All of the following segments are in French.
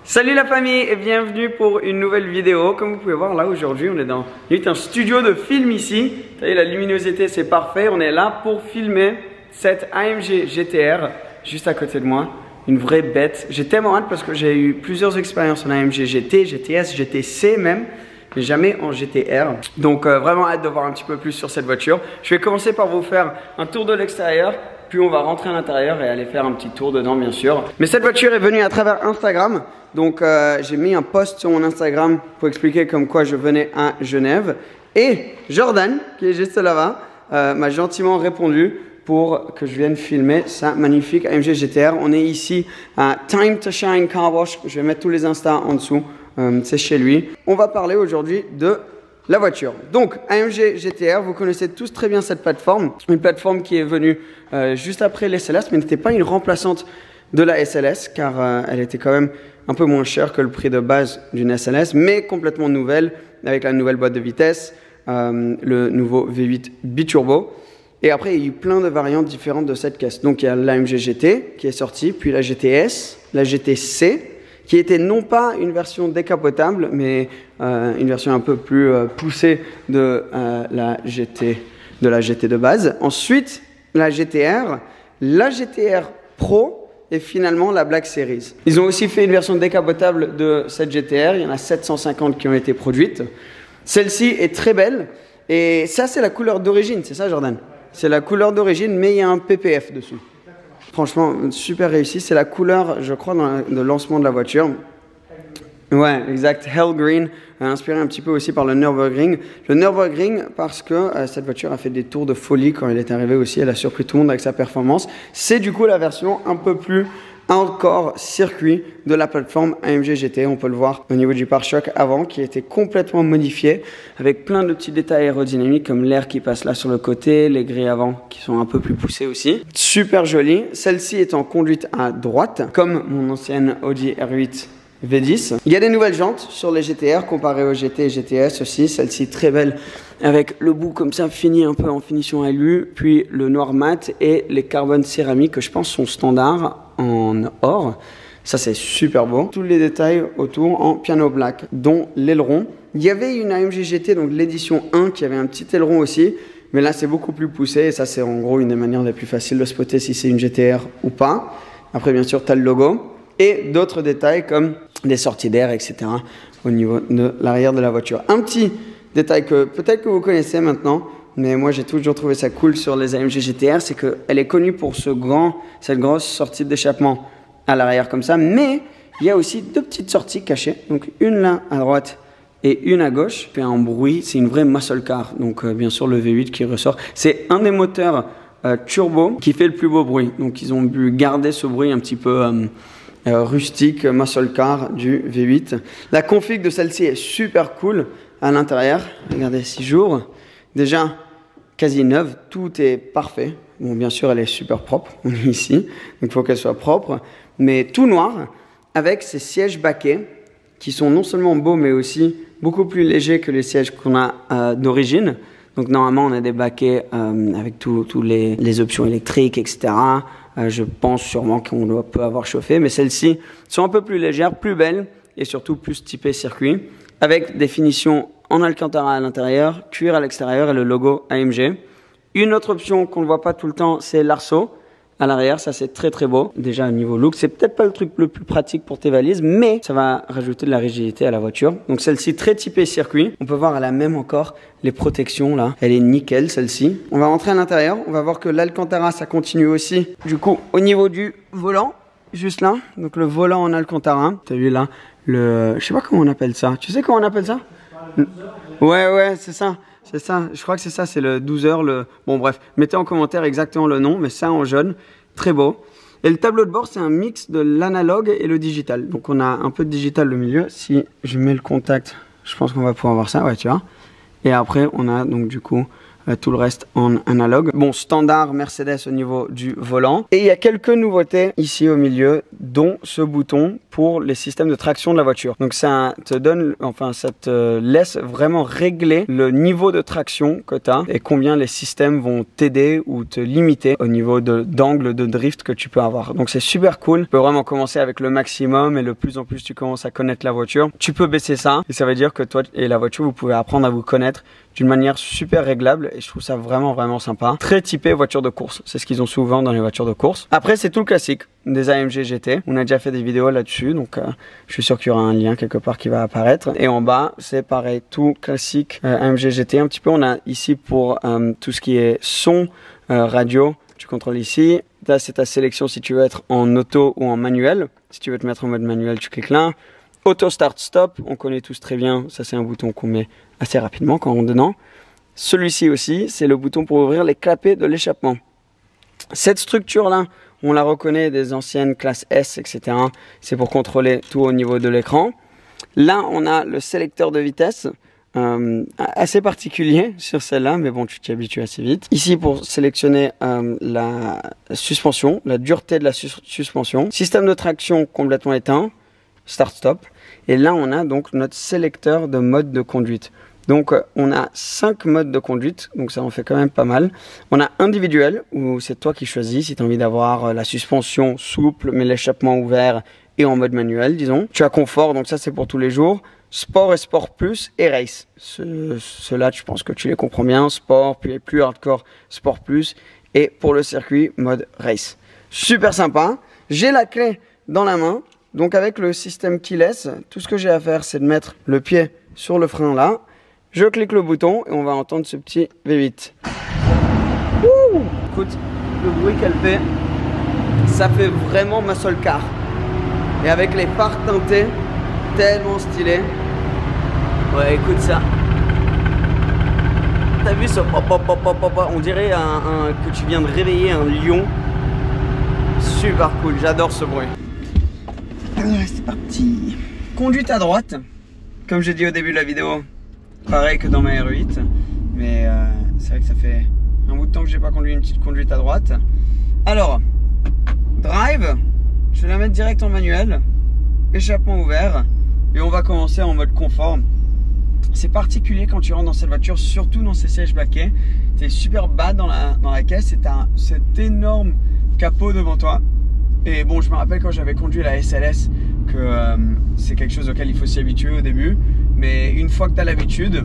Salut la famille et bienvenue pour une nouvelle vidéo. Comme vous pouvez voir là aujourd'hui on est dans un studio de film ici. Vous voyez la luminosité c'est parfait. On est là pour filmer cette AMG GTR juste à côté de moi. Une vraie bête. J'ai tellement hâte parce que j'ai eu plusieurs expériences en AMG GT, GTS, GTC même. Mais jamais en GTR. Donc vraiment hâte de voir un petit peu plus sur cette voiture. Je vais commencer par vous faire un tour de l'extérieur. Puis on va rentrer à l'intérieur et aller faire un petit tour dedans bien sûr. Mais cette voiture est venue à travers Instagram. Donc j'ai mis un post sur mon Instagram pour expliquer comme quoi je venais à Genève. Et Jordan, qui est juste là-bas, m'a gentiment répondu pour que je vienne filmer sa magnifique AMG GTR. On est ici à Time to Shine Car Wash. Je vais mettre tous les Insta en dessous. C'est chez lui. On va parler aujourd'hui de la voiture. Donc AMG GTR, vous connaissez tous très bien cette plateforme. Une plateforme qui est venue juste après l'SLS, mais n'était pas une remplaçante de la SLS, car elle était quand même un peu moins chère que le prix de base d'une SLS, mais complètement nouvelle, avec la nouvelle boîte de vitesse, le nouveau V8 biturbo. Et après, il y a eu plein de variantes différentes de cette caisse. Donc il y a l'AMG GT qui est sortie, puis la GTS, la GTC, qui était non pas une version décapotable, mais une version un peu plus poussée de la GT de base. Ensuite, la GTR Pro et finalement la Black Series. Ils ont aussi fait une version décapotable de cette GTR. Il y en a 750 qui ont été produites. Celle-ci est très belle. Et ça, c'est la couleur d'origine, c'est ça, Jordan? C'est la couleur d'origine, mais il y a un PPF dessus. Franchement, super réussi. C'est la couleur, je crois, de lancement de la voiture. Ouais, exact. Hell Green, inspiré un petit peu aussi par le Nürburgring. Le Nürburgring, parce que cette voiture a fait des tours de folie quand elle est arrivée aussi. Elle a surpris tout le monde avec sa performance. C'est du coup la version un peu plus hardcore circuit de la plateforme AMG GT. On peut le voir au niveau du pare-choc avant qui a été complètement modifié avec plein de petits détails aérodynamiques comme l'air qui passe là sur le côté, les grilles avant qui sont un peu plus poussées aussi. Super jolie. Celle-ci est en conduite à droite comme mon ancienne Audi R8 V10. Il y a des nouvelles jantes sur les GTR comparées aux GT et GTS aussi. Celle-ci très belle avec le bout comme ça fini un peu en finition alu, puis le noir mat et les carbone céramiques que je pense sont standards en or. Ça c'est super beau. Tous les détails autour en piano black, dont l'aileron. Il y avait une AMG GT, donc l'édition 1, qui avait un petit aileron aussi. Mais là c'est beaucoup plus poussé et ça c'est en gros une des manières les plus faciles de spotter si c'est une GTR ou pas. Après bien sûr tu as le logo. Et d'autres détails comme des sorties d'air, etc. au niveau de l'arrière de la voiture. Un petit détail que peut-être que vous connaissez maintenant, mais moi j'ai toujours trouvé ça cool sur les AMG GTR, c'est qu'elle est connue pour cette grosse sortie d'échappement à l'arrière comme ça, mais il y a aussi deux petites sorties cachées, donc une là à droite et une à gauche. Fait un bruit, c'est une vraie muscle car, donc bien sûr le V8 qui ressort. C'est un des moteurs turbo qui fait le plus beau bruit, donc ils ont pu garder ce bruit un petit peu rustique, muscle car du V8. La config de celle-ci est super cool à l'intérieur. Regardez, 6 jours. Déjà, quasi neuve. Tout est parfait. Bon, bien sûr, elle est super propre. On est ici. Donc, il faut qu'elle soit propre. Mais tout noir avec ces sièges baquets qui sont non seulement beaux, mais aussi beaucoup plus légers que les sièges qu'on a d'origine. Donc, normalement, on a des baquets avec tous les options électriques, etc. Je pense sûrement qu'on peut avoir chauffé, mais celles-ci sont un peu plus légères, plus belles et surtout plus typées circuit, avec des finitions en alcantara à l'intérieur, cuir à l'extérieur et le logo AMG. Une autre option qu'on ne voit pas tout le temps, c'est l'arceau à l'arrière. Ça, c'est très très beau. Déjà, au niveau look, c'est peut-être pas le truc le plus pratique pour tes valises, mais ça va rajouter de la rigidité à la voiture. Donc celle-ci, très typée circuit. On peut voir, elle a même encore les protections là. Elle est nickel, celle-ci. On va rentrer à l'intérieur. On va voir que l'alcantara, ça continue aussi. Du coup, au niveau du volant, juste là. Donc le volant en alcantara. Tu as vu là, je sais pas comment on appelle ça. Tu sais comment on appelle ça? Ouais, c'est ça. C'est ça, je crois que c'est ça, c'est le 12 heures. Bon bref, mettez en commentaire exactement le nom, mais ça en jaune, très beau. Et le tableau de bord, c'est un mix de l'analogue et le digital. Donc on a un peu de digital au milieu. Si je mets le contact, je pense qu'on va pouvoir voir ça, ouais tu vois. Et après on a donc du coup tout le reste en analogue. Bon, standard Mercedes au niveau du volant. Et il y a quelques nouveautés ici au milieu, dont ce bouton pour les systèmes de traction de la voiture. Donc ça te donne, enfin ça te laisse vraiment régler le niveau de traction que tu as et combien les systèmes vont t'aider ou te limiter au niveau d'angle de drift que tu peux avoir. Donc c'est super cool. Tu peux vraiment commencer avec le maximum et de plus en plus tu commences à connaître la voiture. Tu peux baisser ça et ça veut dire que toi et la voiture, vous pouvez apprendre à vous connaître d'une manière super réglable et je trouve ça vraiment sympa. Très typé voiture de course, c'est ce qu'ils ont souvent dans les voitures de course. Après c'est tout le classique des AMG GT, on a déjà fait des vidéos là-dessus donc je suis sûr qu'il y aura un lien quelque part qui va apparaître. Et en bas c'est pareil, tout classique AMG GT un petit peu. On a ici pour tout ce qui est son, radio, tu contrôles ici. Là c'est ta sélection si tu veux être en auto ou en manuel. Si tu veux te mettre en mode manuel tu cliques là. Auto start stop, on connaît tous très bien, ça c'est un bouton qu'on met assez rapidement quand on est dedans. Celui-ci aussi, c'est le bouton pour ouvrir les clapets de l'échappement. Cette structure-là, on la reconnaît des anciennes classes S, etc. C'est pour contrôler tout au niveau de l'écran. Là, on a le sélecteur de vitesse, assez particulier sur celle-là, mais bon, tu t'y habitues assez vite. Ici, pour sélectionner la suspension, la dureté de la suspension. Système de traction complètement éteint, start-stop. Et là, on a donc notre sélecteur de mode de conduite. Donc, on a 5 modes de conduite, donc ça en fait quand même pas mal. On a individuel, où c'est toi qui choisis si tu as envie d'avoir la suspension souple, mais l'échappement ouvert et en mode manuel, disons. Tu as confort, donc ça c'est pour tous les jours. Sport et sport plus et race. Ceux-là, je pense que tu les comprends bien. Sport, puis plus hardcore, sport plus. Et pour le circuit, mode race. Super sympa. J'ai la clé dans la main. Donc avec le système keyless, tout ce que j'ai à faire, c'est de mettre le pied sur le frein là. Je clique le bouton et on va entendre ce petit V8. Ouh, écoute, le bruit qu'elle fait, ça fait vraiment muscle car. Et avec les phares teintés, tellement stylé. Ouais, écoute ça. T'as vu ce pop, on dirait que tu viens de réveiller un lion. Super cool, j'adore ce bruit. Allez, c'est parti. Conduite à droite, comme j'ai dit au début de la vidéo, pareil que dans ma R8, mais c'est vrai que ça fait un bout de temps que j'ai pas conduit une petite conduite à droite. Alors, drive, je vais la mettre direct en manuel, échappement ouvert, et on va commencer en mode confort. C'est particulier quand tu rentres dans cette voiture, surtout dans ces sièges baquets. Tu es super bas dans la caisse et tu as cet énorme capot devant toi. Et bon, je me rappelle quand j'avais conduit la SLS que c'est quelque chose auquel il faut s'y habituer au début. Mais une fois que tu as l'habitude,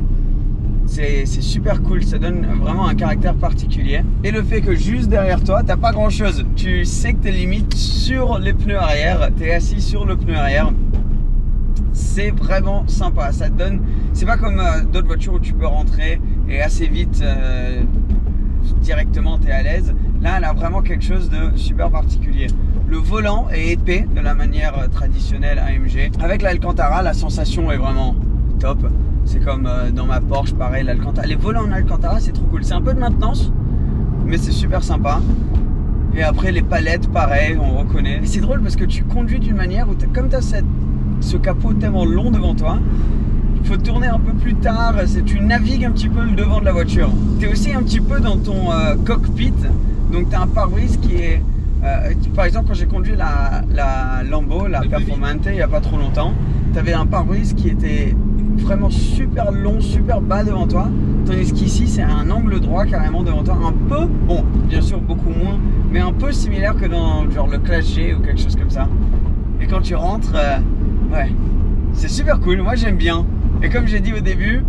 c'est super cool. Ça donne vraiment un caractère particulier. Et le fait que juste derrière toi, t'as pas grand chose. Tu sais que tu es limite sur les pneus arrière. Tu es assis sur le pneu arrière. C'est vraiment sympa. Ça te donne. C'est pas comme d'autres voitures où tu peux rentrer et assez vite directement tu es à l'aise. Là, elle a vraiment quelque chose de super particulier. Le volant est épais de la manière traditionnelle AMG. Avec l'Alcantara, la sensation est vraiment top. C'est comme dans ma Porsche, pareil, l'Alcantara. Les volants en Alcantara, c'est trop cool. C'est un peu de maintenance, mais c'est super sympa. Et après, les palettes, pareil, on reconnaît. Et c'est drôle parce que tu conduis d'une manière où, comme tu as ce capot tellement long devant toi, il faut tourner un peu plus tard, tu navigues un petit peu le devant de la voiture. Tu es aussi un petit peu dans ton cockpit, donc tu as un pare-brise qui est... par exemple, quand j'ai conduit la Lambo, la Performante, il n'y a pas trop longtemps, tu avais un pare-brise qui était vraiment super long, super bas devant toi, tandis qu'ici c'est un angle droit carrément devant toi, un peu, bon, bien sûr beaucoup moins, mais un peu similaire que dans genre le Classe G ou quelque chose comme ça. Et quand tu rentres, ouais, c'est super cool, moi j'aime bien. Et comme j'ai dit au début,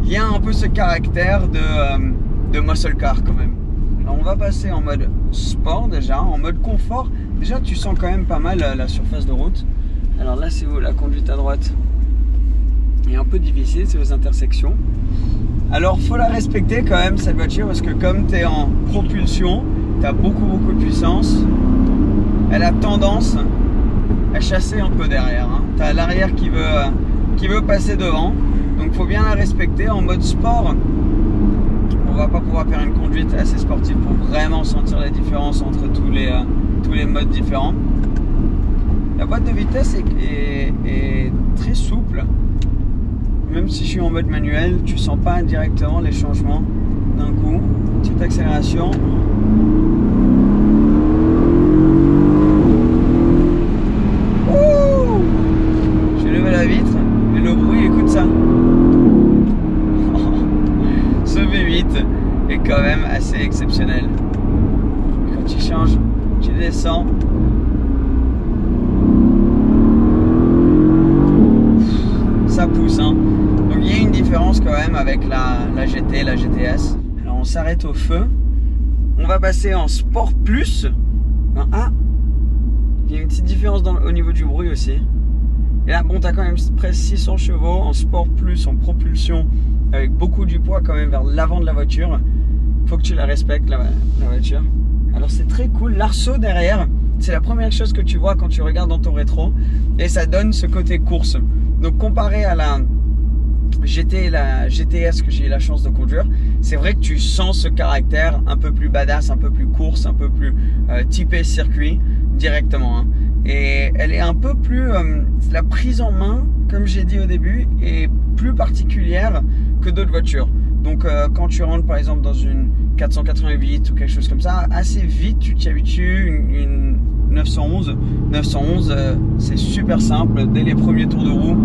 il y a un peu ce caractère de muscle car quand même. Alors on va passer en mode sport déjà, en mode confort. Déjà tu sens quand même pas mal la surface de route. Alors là c'est où la conduite à droite est un peu difficile, c'est aux intersections. Alors faut la respecter quand même cette voiture parce que comme tu es en propulsion, tu as beaucoup de puissance. Elle a tendance à chasser un peu derrière. Hein. Tu as l'arrière qui veut passer devant. Donc faut bien la respecter. En mode sport, on va pas pouvoir faire une conduite assez sportive pour vraiment sentir la différence entre tous les modes différents. La boîte de vitesse est très souple. Même si je suis en mode manuel, tu sens pas directement les changements d'un coup. Petite accélération. Ouh, j'ai levé la vitre et le bruit, écoute ça. Ce V8 est quand même assez exceptionnel. Quand tu changes, tu descends. Ça pousse, hein. Donc il y a une différence quand même avec la GT, la GTS. Alors on s'arrête au feu. On va passer en Sport Plus. Ah, il y a une petite différence au niveau du bruit aussi. Et là, bon, tu as quand même presque 600 chevaux en Sport Plus, en propulsion, avec beaucoup du poids quand même vers l'avant de la voiture. Faut que tu la respectes, la voiture. Alors c'est très cool. L'arceau derrière, c'est la première chose que tu vois quand tu regardes dans ton rétro. Et ça donne ce côté course. Donc comparé à la GT et la GTS que j'ai eu la chance de conduire, c'est vrai que tu sens ce caractère un peu plus badass, un peu plus course, un peu plus typé circuit directement, hein. Et elle est un peu plus, la prise en main, comme j'ai dit au début, est plus particulière que d'autres voitures. Donc quand tu rentres par exemple dans une 488 ou quelque chose comme ça, assez vite tu t'y habitues. Une 911, c'est super simple, dès les premiers tours de roue,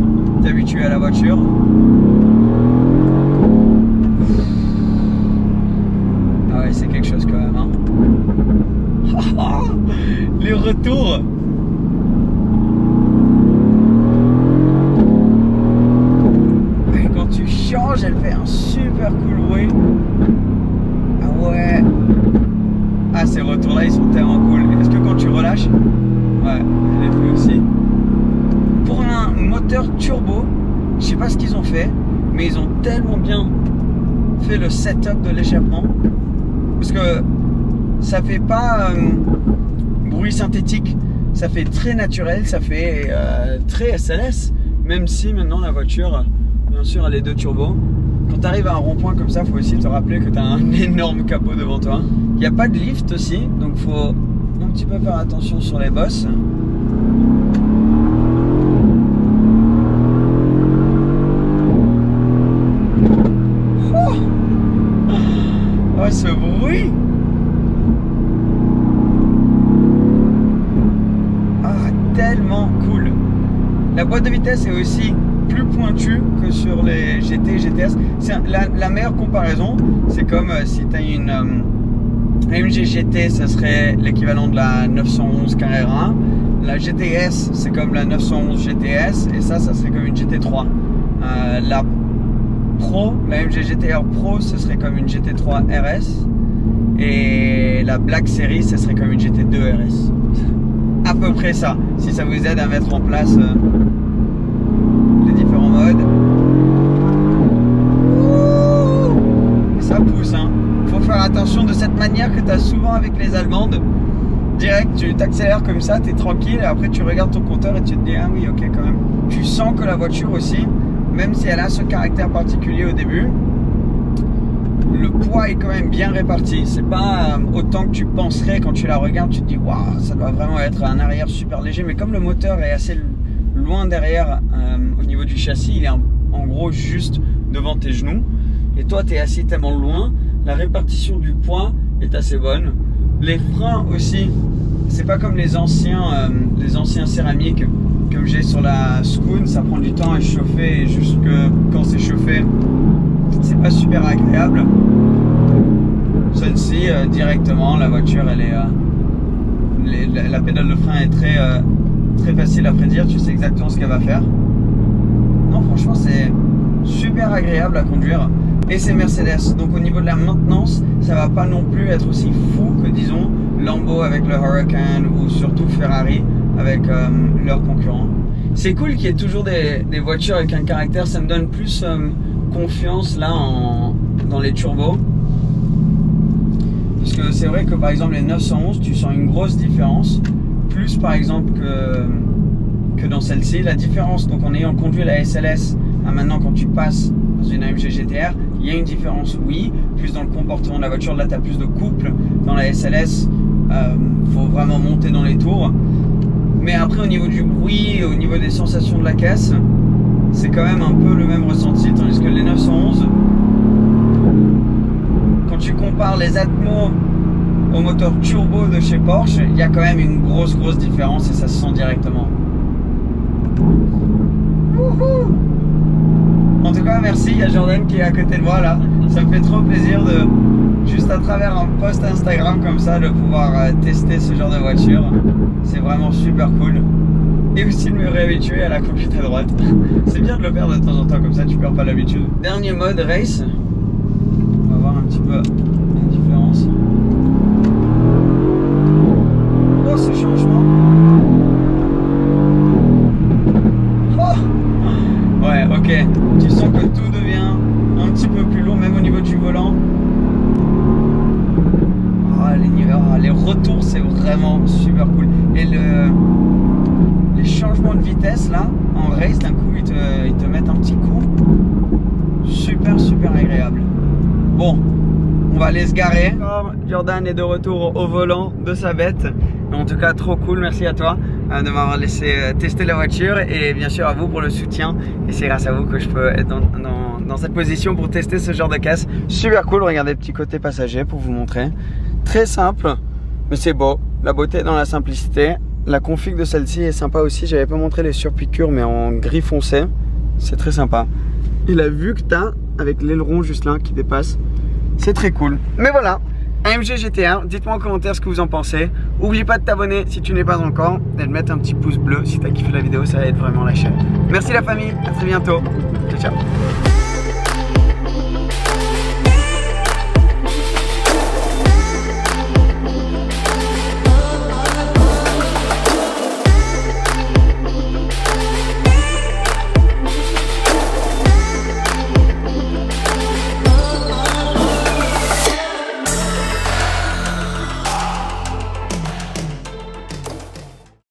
t'es habitué à la voiture. Ah ouais, c'est quelque chose quand même, hein. Les retours. Et quand tu changes, elle fait un super cool bruit. Ah ouais. Ah, ces retours-là, ils sont tellement cool. Est-ce que quand tu relâches, ouais, elle les fait aussi. Pour un moteur turbo, je sais pas ce qu'ils ont fait, mais ils ont tellement bien fait le setup de l'échappement, parce que ça fait pas bruit synthétique, ça fait très naturel, ça fait très SLS, même si maintenant la voiture, bien sûr, elle est de turbo. Quand tu arrives à un rond-point comme ça, il faut aussi te rappeler que tu as un énorme capot devant toi. Il n'y a pas de lift aussi, donc il faut un petit peu faire attention sur les bosses. Oh, ce bruit! Ah, tellement cool! La boîte de vitesse est aussi plus pointue que sur les GT, GTS. La meilleure comparaison, c'est comme si tu as une AMG GT, ça serait l'équivalent de la 911 Carrera. La GTS, c'est comme la 911 GTS, et ça serait comme une GT3. La Pro, la AMG GTR Pro, ce serait comme une GT3 RS, et la Black Series, ce serait comme une GT2 RS. À peu près ça, si ça vous aide à mettre en place les différents modes. Ça pousse, hein. Faut faire attention de cette manière que tu as souvent avec les allemandes. Direct, tu t'accélères comme ça, tu es tranquille, et après tu regardes ton compteur et tu te dis ah oui, ok, quand même. Tu sens que la voiture aussi, même si elle a ce caractère particulier au début, le poids est quand même bien réparti. C'est pas autant que tu penserais quand tu la regardes. Tu te dis waouh, ça doit vraiment être un arrière super léger, mais comme le moteur est assez loin derrière au niveau du châssis, il est en gros juste devant tes genoux, et toi tu es assis tellement loin, la répartition du poids est assez bonne. Les freins aussi, c'est pas comme les anciens céramiques comme j'ai sur la Skoun, ça prend du temps à chauffer, et juste que quand c'est chauffé, c'est pas super agréable. Celle-ci, directement, la voiture, elle est, la pédale de frein est très facile à prédire, tu sais exactement ce qu'elle va faire. Non, franchement, c'est super agréable à conduire. Et c'est Mercedes, donc au niveau de la maintenance, ça va pas non plus être aussi fou que, disons, Lambo avec le Huracan, ou surtout Ferrari avec leurs concurrents. C'est cool qu'il y ait toujours des voitures avec un caractère, ça me donne plus confiance là dans les turbos. Parce que c'est vrai que par exemple les 911, tu sens une grosse différence, plus par exemple que dans celle-ci. La différence, donc en ayant conduit la SLS à maintenant, quand tu passes dans une AMG GTR, il y a une différence, oui, plus dans le comportement de la voiture. Là tu as plus de couple, dans la SLS faut vraiment monter dans les tours. Mais après au niveau du bruit, au niveau des sensations de la caisse, c'est quand même un peu le même ressenti. Tandis que les 911, tu compares les Atmo au moteur turbo de chez Porsche, il y a quand même une grosse différence et ça se sent directement. Wouhou! En tout cas, merci, il y a Jordan qui est à côté de moi là. Ça me fait trop plaisir de, juste à travers un post Instagram comme ça, de pouvoir tester ce genre de voiture. C'est vraiment super cool. Et aussi de me réhabituer à la conduite à droite. C'est bien de le faire de temps en temps, comme ça tu perds pas l'habitude. Dernier mode race. On va voir un petit peu la différence. Oh, ce changement. Oh, ouais, ok. Tu sens que tout devient un petit peu plus lourd, même au niveau du volant. Les retours, c'est vraiment super cool. Et les changements de vitesse là, en race, d'un coup, ils te mettent un petit coup. Super agréable. Bon, on va aller se garer. Jordan est de retour au volant de sa bête. En tout cas, trop cool. Merci à toi de m'avoir laissé tester la voiture et bien sûr à vous pour le soutien. Et c'est grâce à vous que je peux être dans cette position pour tester ce genre de casse. Super cool. Regardez le petit côté passager pour vous montrer. Très simple, mais c'est beau. La beauté est dans la simplicité. La config de celle-ci est sympa aussi. J'avais pas montré les surpiqûres, mais en gris foncé. C'est très sympa. Et la vue que tu as avec l'aileron juste là qui dépasse, c'est très cool. Mais voilà, AMG GT1, dites-moi en commentaire ce que vous en pensez. N'oublie pas de t'abonner si tu n'es pas encore et de mettre un petit pouce bleu si tu as kiffé la vidéo, ça aide vraiment la chaîne. Merci la famille, à très bientôt. Ciao ciao.